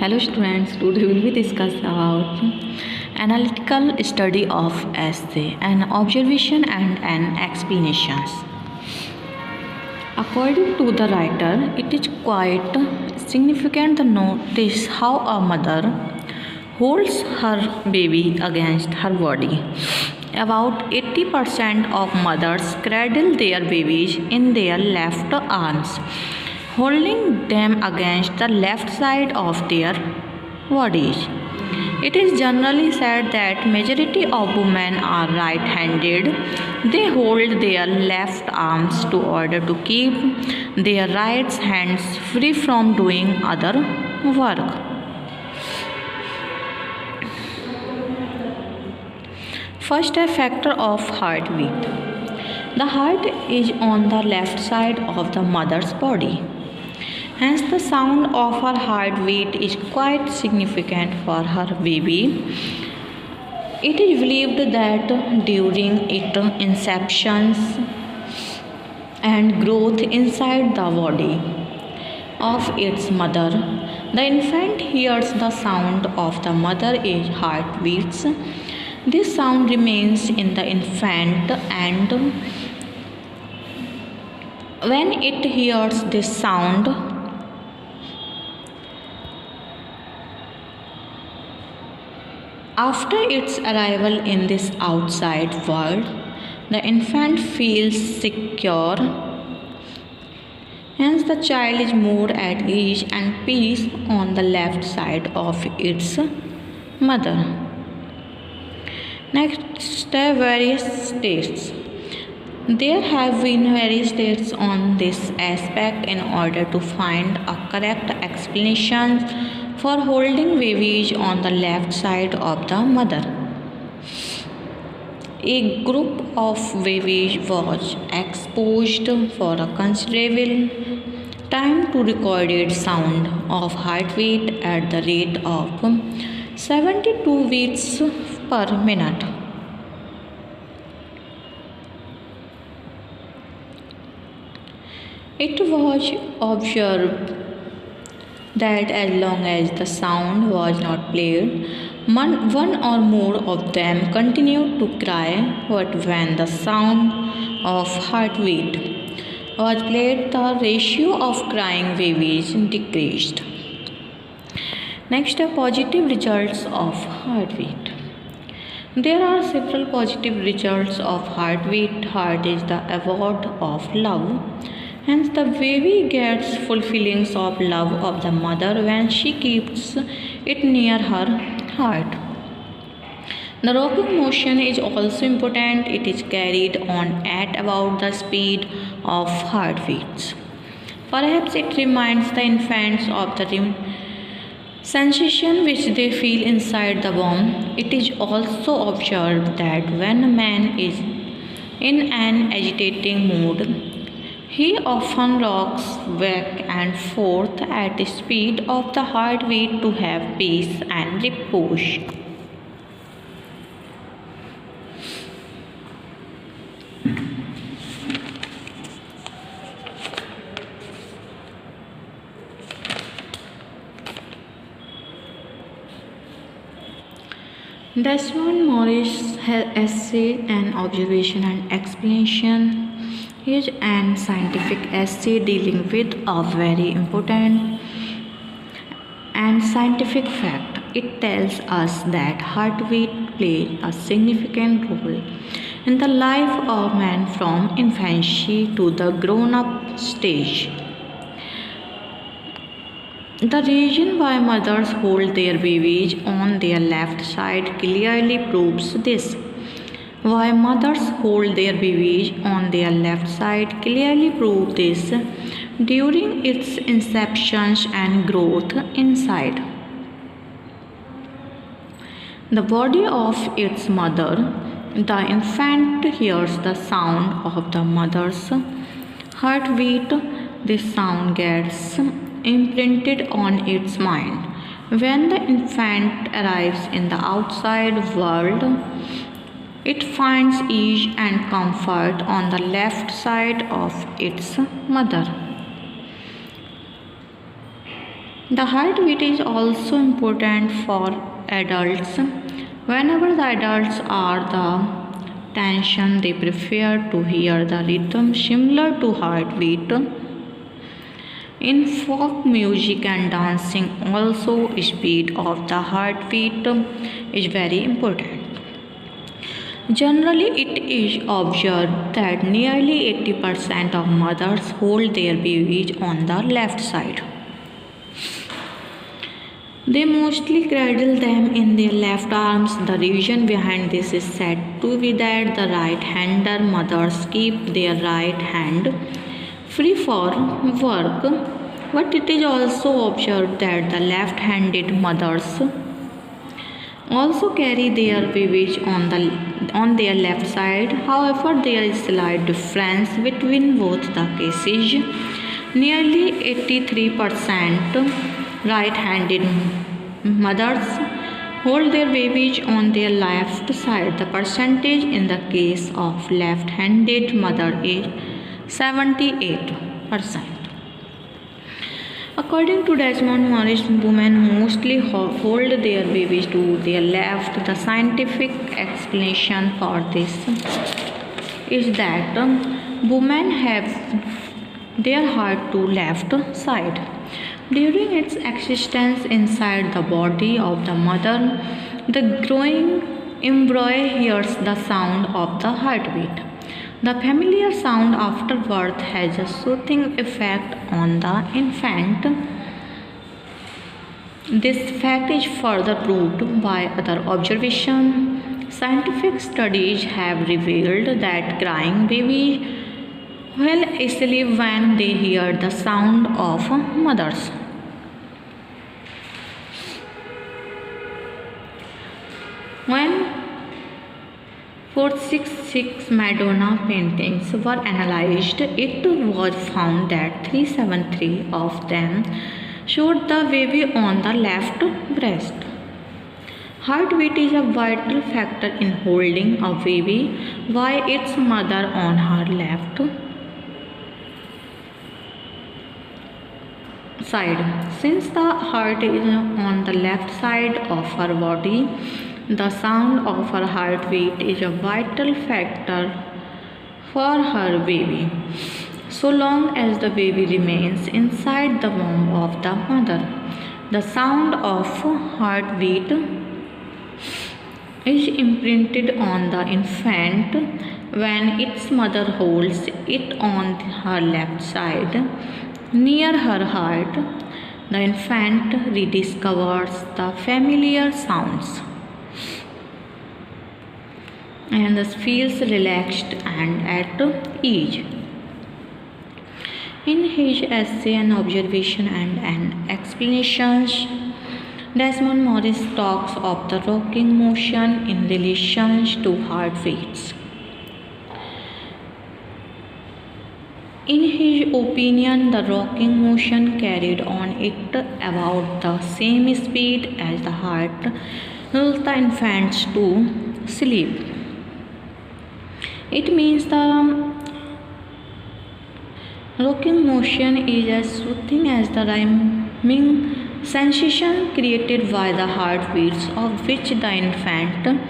Hello students, today we will discuss about analytical study of essay, an observation and an explanations. According to the writer, it is quite significant to notice how a mother holds her baby against her body. About 80% of mothers cradle their babies in their left arms, holding them against the left side of their bodies. It is generally said that majority of women are right-handed. They hold their left arms to order to keep their right hands free from doing other work. First, a factor of heartbeat. The heart is on the left side of the mother's body. Hence, the sound of her heartbeat is quite significant for her baby. It is believed that during its inception and growth inside the body of its mother, the infant hears the sound of the mother's heartbeats. This sound remains in the infant, and when it hears this sound, after its arrival in this outside world, the infant feels secure. Hence, the child is more at ease and peace on the left side of its mother. Next, various tests. There have been various tests on this aspect in order to find a correct explanation for holding babies on the left side of the mother. A group of babies was exposed for a considerable time to recorded sound of heartbeat at the rate of 72 beats per minute. It was observed that as long as the sound was not played, one or more of them continued to cry, but when the sound of heartbeat was played, the ratio of crying babies decreased. Next, positive results of heartbeat. There are several positive results of heartbeat. Heart is the abode of love. Hence, the baby gets full feelings of love of the mother when she keeps it near her heart. The rocking motion is also important. It is carried on at about the speed of heartbeats. Perhaps it reminds the infants of the sensation which they feel inside the womb. It is also observed that when a man is in an agitating mood, he often rocks back and forth at the speed of the heartbeat to have peace and repose. Desmond Morris essay, an observation and explanation, is an scientific essay dealing with a very important and scientific fact. It tells us that heartbeat plays a significant role in the life of man from infancy to the grown-up stage. The reason why mothers hold their babies on their left side clearly proves this. Why mothers hold their babies on their left side clearly proves this during its inception and growth inside the body of its mother. The infant hears the sound of the mother's heartbeat. This sound gets imprinted on its mind. When the infant arrives in the outside world, it finds ease and comfort on the left side of its mother. The heartbeat is also important for adults. Whenever the adults are the tension, they prefer to hear the rhythm similar to heartbeat. In folk music and dancing, also speed of the heartbeat is very important. Generally, it is observed that nearly 80% of mothers hold their babies on the left side. They mostly cradle them in their left arms. The reason behind this is said to be that the right-hander mothers keep their right hand free for work, but it is also observed that the left-handed mothers also carry their babies on their left side. However, there is slight difference between both the cases. Nearly 83% right-handed mothers hold their babies on their left side. The percentage in the case of left-handed mother is 78%. According to Desmond Morris, women mostly hold their babies to their left. The scientific explanation for this is that women have their heart to left side. During its existence inside the body of the mother, the growing embryo hears the sound of the heartbeat. The familiar sound after birth has a soothing effect on the infant. This fact is further proved by other observations. Scientific studies have revealed that crying babies will asleep when they hear the sound of mothers. When 466 Madonna paintings were analyzed, it was found that 373 of them showed the baby on the left breast. Heartbeat is a vital factor in holding a baby by its mother on her left side. Since the heart is on the left side of her body, the sound of her heartbeat is a vital factor for her baby, so long as the baby remains inside the womb of the mother. The sound of heartbeat is imprinted on the infant when its mother holds it on her left side near her heart. The infant rediscovers the familiar sounds and thus feels relaxed and at ease. In his essay, An Observation and an Explanation, Desmond Morris talks of the rocking motion in relation to heartbeats. In his opinion, the rocking motion carried on at about the same speed as the heart lulls the infants to sleep. It means the rocking motion is as soothing as the rhyming sensation created by the heartbeats of which the infant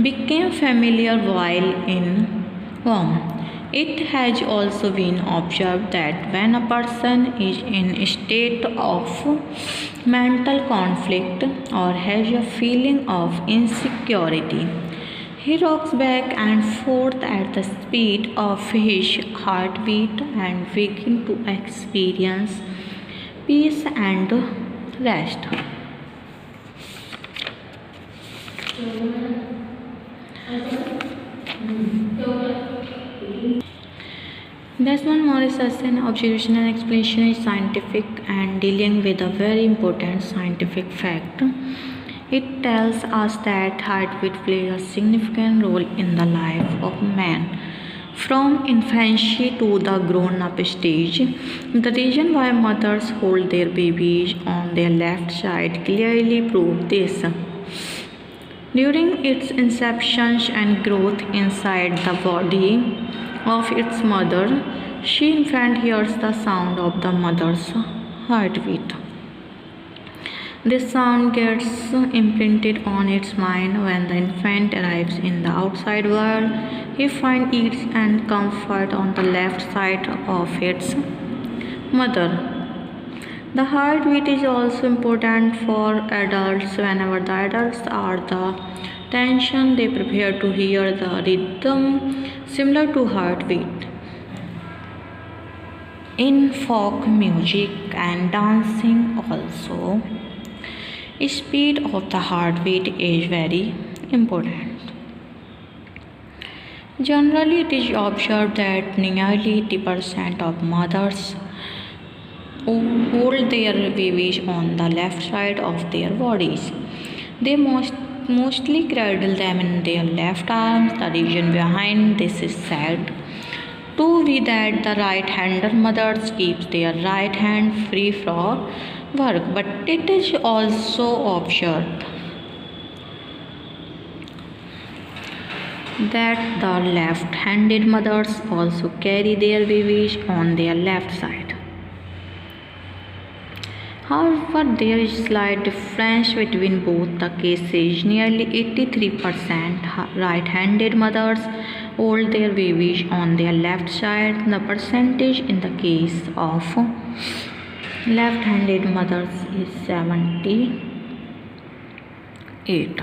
became familiar while in womb. It has also been observed that when a person is in a state of mental conflict or has a feeling of insecurity, he rocks back and forth at the speed of his heartbeat and begins to experience peace and rest. Desmond Morris as an observation and explanation is scientific and dealing with a very important scientific fact. It tells us that heartbeat plays a significant role in the life of man from infancy to the grown-up stage. The reason why mothers hold their babies on their left side clearly proves this. During its inception and growth inside the body of its mother, she infant hears the sound of the mother's heartbeat. This sound gets imprinted on its mind when the infant arrives in the outside world. He finds ease and comfort on the left side of its mother. The heartbeat is also important for adults. Whenever the adults are the tension, they prepare to hear the rhythm similar to heartbeat. In folk music and dancing also, speed of the heartbeat is very important. Generally, it is observed that nearly 80% of mothers hold their babies on the left side of their bodies. They mostly cradle them in their left arms. The reason behind this is said to be that the right-hander mothers keeps their right hand free for work, but it is also observed that the left-handed mothers also carry their babies on their left side. However, there is slight difference between both the cases. Nearly 83% right-handed mothers hold their babies on their left side. The percentage in the case of left-handed mothers is 78.